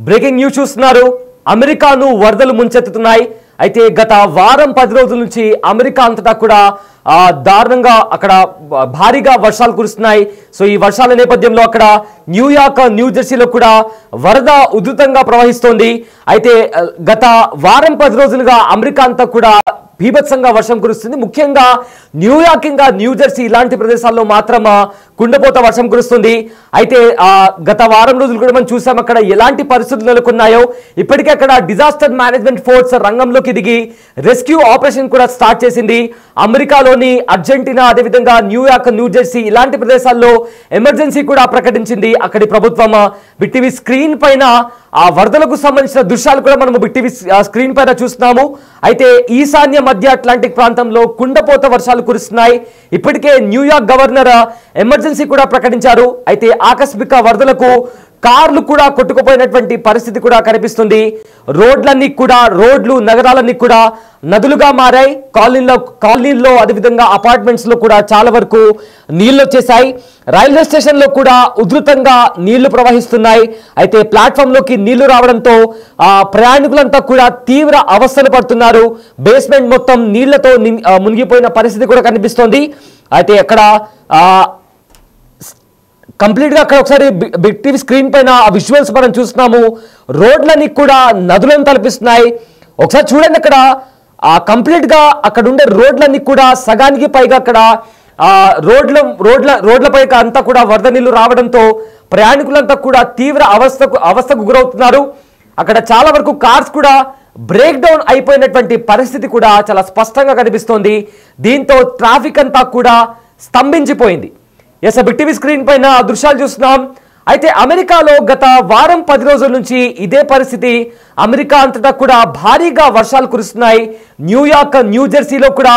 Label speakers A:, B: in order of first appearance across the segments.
A: Breaking news చూస్తున్నారు. అమెరికాను వరదలు ముంచెత్తుతున్నాయి. అయితే గత వారం 10 రోజుల నుంచి అమెరికా అంతటా కూడా దారుణంగా అక్కడ భారీగా వర్షాలు కురుస్తున్నాయి. సో ఈ వర్షాల నేపథ్యంలో అక్కడ న్యూయార్క్, న్యూజెర్సీలో కూడా వరద ఉధృతంగా ప్రవహిస్తోంది. అయితే గత వారం 10 రోజులుగా అమెరికా అంతా కూడా బీభత్సంగా వర్షం కురుస్తుంది. ముఖ్యంగా న్యూయార్క్ ఇంకా న్యూజెర్సీ ఇలాంటి ప్రదేశాల్లో మాత్రం కుండపోత వర్షం కురుస్తుంది. అయితే గత వారం రోజులు కూడా మనం చూసాం అక్కడ ఎలాంటి పరిస్థితులు నెలకొన్నాయో. ఇప్పటికే అక్కడ డిజాస్టర్ మేనేజ్మెంట్ ఫోర్స్ రంగంలోకి దిగి రెస్క్యూ ఆపరేషన్ కూడా స్టార్ట్ చేసింది. అమెరికాలోని అర్జెంటీనా, అదేవిధంగా న్యూయార్క్, న్యూజెర్సీ ఇలాంటి ప్రదేశాల్లో ఎమర్జెన్సీ కూడా ప్రకటించింది అక్కడి ప్రభుత్వం. బిగ్ టీవీ స్క్రీన్ పైన ఆ వరదలకు సంబంధించిన దృశ్యాలు కూడా మనం బిగ్ టీవీ స్క్రీన్ పైన చూస్తున్నాము. అయితే ఈశాన్య మధ్య అట్లాంటిక్ ప్రాంతంలో కుండపోత వర్షాలు కురుస్తున్నాయి. ఇప్పటికే న్యూయార్క్ గవర్నర్ ఎమర్జెన్సీ కూడా ప్రకటించారు. అయితే ఆకస్మిక వరదలకు కార్లు కూడా కొట్టుకుపోయినటువంటి పరిస్థితి కూడా కనిపిస్తుంది. రోడ్లు నగరాలన్నీ కూడా నదులుగా మారాయి. కాలనీల్లో అదేవిధంగా అపార్ట్మెంట్స్ లో కూడా చాలా వరకు నీళ్లు వచ్చేసాయి. రైల్వే స్టేషన్ లో కూడా ఉధృతంగా నీళ్లు ప్రవహిస్తున్నాయి. అయితే ప్లాట్ఫామ్ లోకి నీళ్లు రావడంతో ప్రయాణికులంతా కూడా తీవ్ర అవస్థలు పడుతున్నారు. బేస్మెంట్ మొత్తం నీళ్లతో మునిగిపోయిన పరిస్థితి కూడా కనిపిస్తోంది. అయితే అక్కడ కంప్లీట్ గా అక్కడ ఒకసారి బిగ్ టీవీ స్క్రీన్ పైన ఆ విజువల్స్ మనం చూస్తున్నాము. రోడ్లన్నీ కూడా నదులను తలపిస్తున్నాయి. ఒకసారి చూడండి, అక్కడ కంప్లీట్ గా అక్కడ ఉండే రోడ్లన్నీ కూడా సగానికి పైగా అక్కడ రోడ్లపై అంతా కూడా వరద నీళ్లు రావడంతో ప్రయాణికులంతా కూడా తీవ్ర అవస్థకు గురవుతున్నారు. అక్కడ చాలా వరకు కార్స్ కూడా బ్రేక్ డౌన్ అయిపోయినటువంటి పరిస్థితి కూడా చాలా స్పష్టంగా కనిపిస్తోంది. దీంతో ట్రాఫిక్ అంతా కూడా స్తంభించిపోయింది. బిగ్ టీవీ స్క్రీన్ పైన దృశ్యాలు చూస్తున్నాం. అయితే అమెరికాలో గత వారం 10 రోజుల నుంచి ఇదే పరిస్థితి. అమెరికా అంతటా కూడా భారీగా వర్షాలు కురుస్తున్నాయి. న్యూయార్క్, న్యూజెర్సీలో కూడా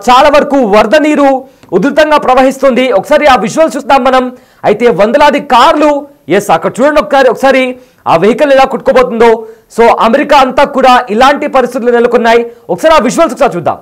A: చాలా వరకు వరద నీరు ఉధృతంగా ప్రవహిస్తుంది. ఒకసారి ఆ విజువల్స్ చూస్తాం మనం. అయితే వందలాది కార్లు అక్కడ చూడండి ఒకసారి ఆ వెహికల్ ఎలా కొట్టుకోబోతుందో. సో అమెరికా అంతా కూడా ఇలాంటి పరిస్థితులు నెలకొన్నాయి. ఒకసారి ఆ విజువల్స్ ఒకసారి చూద్దాం.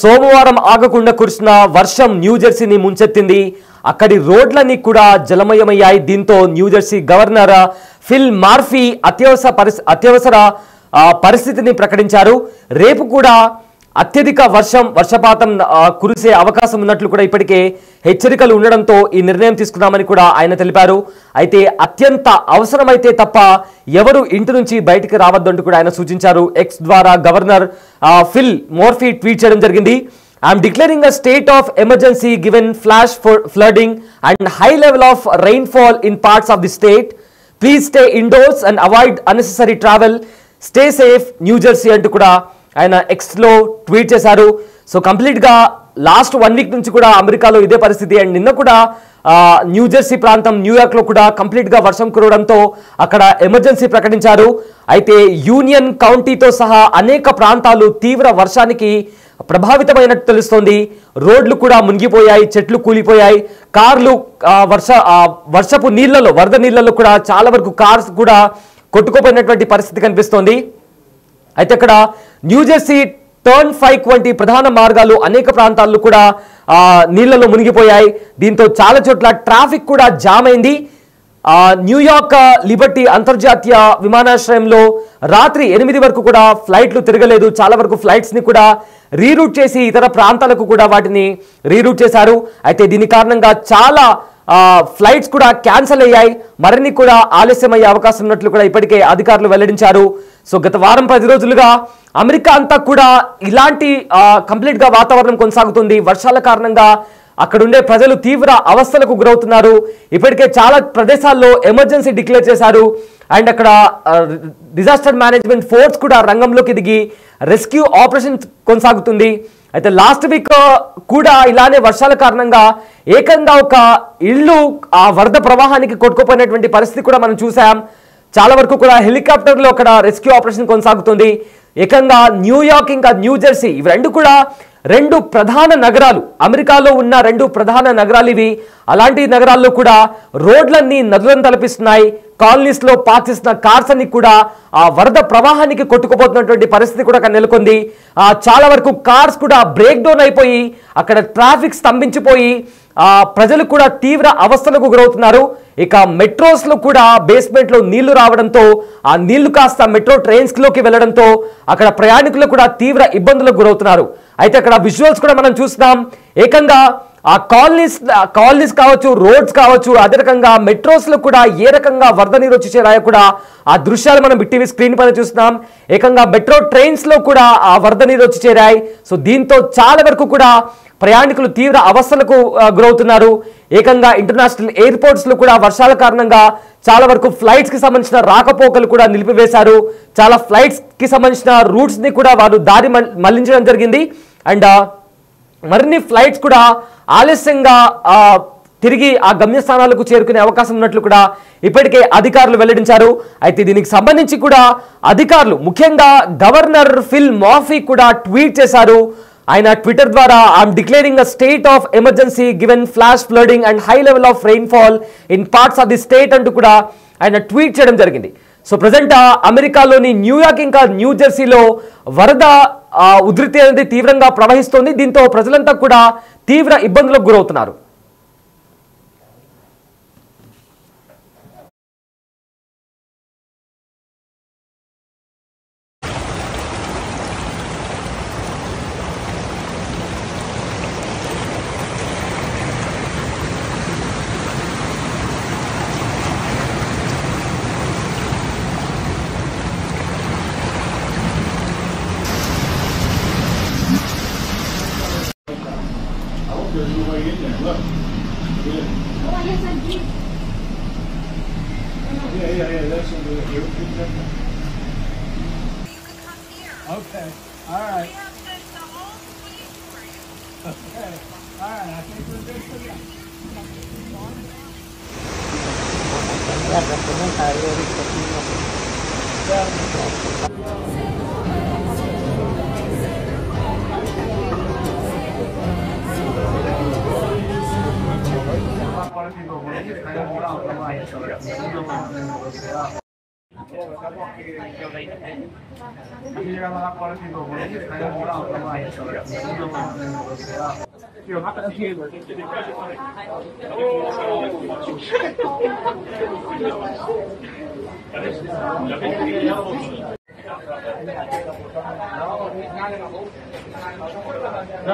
A: సోమవారం ఆగకుండా కురిసిన వర్షం న్యూజెర్సీని ముంచెత్తింది. అక్కడి రోడ్లన్నీ కూడా జలమయమయ్యాయి. దీంతో న్యూజెర్సీ గవర్నర్ ఫిల్ మార్ఫీ అత్యవసర పరిస్థితిని ప్రకటించారు. రేపు కూడా అత్యధిక వర్షపాతం కురిసే అవకాశం ఉన్నట్లు కూడా ఇప్పటికే హెచ్చరికలు ఉండడంతో ఈ నిర్ణయం తీసుకున్నామని కూడా ఆయన తెలిపారు. అయితే అత్యంత అవసరమైతే తప్ప ఎవరు ఇంటి నుంచి బయటికి రావద్దంటూ కూడా ఆయన సూచించారు. ఎక్స్ ద్వారా గవర్నర్ ఫిల్ మోర్ఫీ ట్వీట్ చేయడం జరిగింది. I'm declaring a state of emergency given flash flooding and high level of rainfall in parts of the state. Please stay indoors and avoid unnecessary travel. Stay safe New Jersey అంటూ కూడా ఆయన X లో tweet చేశారు. So complete గా last 1 week నుంచి కూడా అమెరికాలో ఇదే పరిస్థితి. అండ్ నిన్న కూడా న్యూజెర్సీ ప్రాంతం, న్యూయార్క్ లో కూడా కంప్లీట్ గా వర్షం కురవడంతో అక్కడ ఎమర్జెన్సీ ప్రకటించారు. అయితే యూనియన్ కౌంటీతో సహా అనేక ప్రాంతాలు తీవ్ర వర్షానికి ప్రభావితమైనట్టు తెలుస్తోంది. రోడ్లు కూడా మునిగిపోయాయి, చెట్లు కూలిపోయాయి, కార్లు వర్షపు నీళ్లలో, వరద నీళ్లలో కూడా చాలా వరకు కార్స్ కూడా కొట్టుకుపోయినటువంటి పరిస్థితి కనిపిస్తోంది. అయితే అక్కడ న్యూజెర్సీ టర్న్-5 వంటి ప్రధాన మార్గాలు అనేక ప్రాంతాల్లో కూడా నీళ్లలో మునిగిపోయాయి. దీంతో చాలా చోట్ల ట్రాఫిక్ కూడా జామ్ అయింది. న్యూయార్క్ లిబర్టీ అంతర్జాతీయ విమానాశ్రయంలో రాత్రి 8 వరకు కూడా ఫ్లైట్లు తిరగలేదు. చాలా వరకు ఫ్లైట్స్ ని కూడా రీరూట్ చేసి ఇతర ప్రాంతాలకు కూడా వాటిని రీరూట్ చేశారు. అయితే దీని కారణంగా చాలా ఫ్లైట్స్ కూడా క్యాన్సిల్ అయ్యాయి. మరిన్ని కూడా ఆలస్యం అయ్యే అవకాశం ఉన్నట్లు కూడా ఇప్పటికే అధికారులు వెల్లడించారు. సో గత వారం 10 రోజులుగా అమెరికా అంతా కూడా ఇలాంటి కంప్లీట్ గా వాతావరణం కొనసాగుతుంది. వర్షాల కారణంగా అక్కడుండే ప్రజలు తీవ్ర అవస్థలకు గురవుతున్నారు. ఇప్పటికే చాలా ప్రదేశాల్లో ఎమర్జెన్సీ డిక్లేర్ చేశారు. అండ్ అక్కడ డిజాస్టర్ మేనేజ్మెంట్ ఫోర్స్ కూడా రంగంలోకి దిగి రెస్క్యూ ఆపరేషన్ కొనసాగుతుంది. అయితే లాస్ట్ వీక్ కూడా ఇలానే వర్షాల కారణంగా ఏకంగా ఒక ఇల్లు ఆ వరద ప్రవాహానికి కొట్టుకుపోయినటువంటి పరిస్థితి కూడా మనం చూసాం. చాలా వరకు కూడా హెలికాప్టర్లో అక్కడ రెస్క్యూ ఆపరేషన్ కొనసాగుతుంది. ఏకంగా న్యూయార్క్ ఇంకా న్యూజెర్సీ ఇవి రెండు ప్రధాన నగరాలు, అమెరికాలో ఉన్న 2 ప్రధాన నగరాలు ఇవి. అలాంటి నగరాల్లో కూడా రోడ్లన్నీ నదులను తలపిస్తున్నాయి. కాలనీస్ లో పార్క్ చేసిన కార్స్ అన్ని కూడా ఆ వరద ప్రవాహానికి కొట్టుకుపోతున్నటువంటి పరిస్థితి కూడా నెలకొంది. చాలా వరకు కార్స్ కూడా బ్రేక్ డౌన్ అయిపోయి అక్కడ ట్రాఫిక్ స్తంభించిపోయి ప్రజలు కూడా తీవ్ర అవస్థలకు గురవుతున్నారు. ఇక మెట్రోస్ లో కూడా బేస్మెంట్ లో నీళ్లు రావడంతో ఆ నీళ్లు కాస్త మెట్రో ట్రైన్స్ లోకి వెళ్లడంతో అక్కడ ప్రయాణికులు కూడా తీవ్ర ఇబ్బందులకు గురవుతున్నారు. అయితే అక్కడ విజువల్స్ కూడా మనం చూస్తున్నాం. ఏకంగా ఆ కాలనీస్ కావచ్చు, రోడ్స్ కావచ్చు, అదే రకంగా మెట్రోస్ లో కూడా ఏ రకంగా వరద నీరు వచ్చి చేరాయో కూడా ఆ దృశ్యాలు మనం బిటీవీ స్క్రీన్ పైన చూస్తున్నాం. ఏకంగా మెట్రో ట్రైన్స్ లో కూడా ఆ వరద నీరు వచ్చి చేరాయి. సో దీంతో చాలా వరకు కూడా ప్రయాణికులు తీవ్ర అవస్థలకు గురవుతున్నారు. ఏకంగా ఇంటర్నేషనల్ ఎయిర్పోర్ట్స్ లో కూడా వర్షాల కారణంగా చాలా వరకు ఫ్లైట్స్ కి సంబంధించిన రాకపోకలు కూడా నిలిపివేశారు. చాలా ఫ్లైట్స్ కి సంబంధించిన రూట్స్ ని కూడా వారు దారి మళ్లించడం జరిగింది. అండ్ మరిన్ని ఫ్లైట్స్ కూడా ఆలస్యంగా తిరిగి ఆ గమ్యస్థానాలకు చేరుకునే అవకాశం ఉన్నట్లు కూడా ఇప్పటికే అధికారులు వెల్లడించారు. అయితే దీనికి సంబంధించి కూడా అధికారులు ముఖ్యంగా గవర్నర్ ఫిల్ మాఫీ కూడా ట్వీట్ చేశారు. ఆయన ట్విట్టర్ ద్వారా I'm declaring a state of emergency given flash flooding and high level of rainfall in parts of the state అంటూ కూడా ఆయన ట్వీట్ చేయడం జరిగింది. సో ప్రజెంట్ అమెరికాలోని న్యూయార్క్ ఇంకా న్యూజెర్సీలో వరద ఉధృతి అనేది తీవ్రంగా ప్రవహిస్తోంది. దీంతో ప్రజలంతా కూడా తీవ్ర ఇబ్బందులకు గురవుతున్నారు.
B: There's no way in there. Look. Yeah.
C: Oh, yes, I did.
B: Yeah. That's in the.
C: You can come here.
B: Okay. All right.
C: We have the whole suite for you.
B: Okay. All right. I think we're good for that.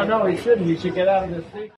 B: No, he shouldn't. He should get out of this seat.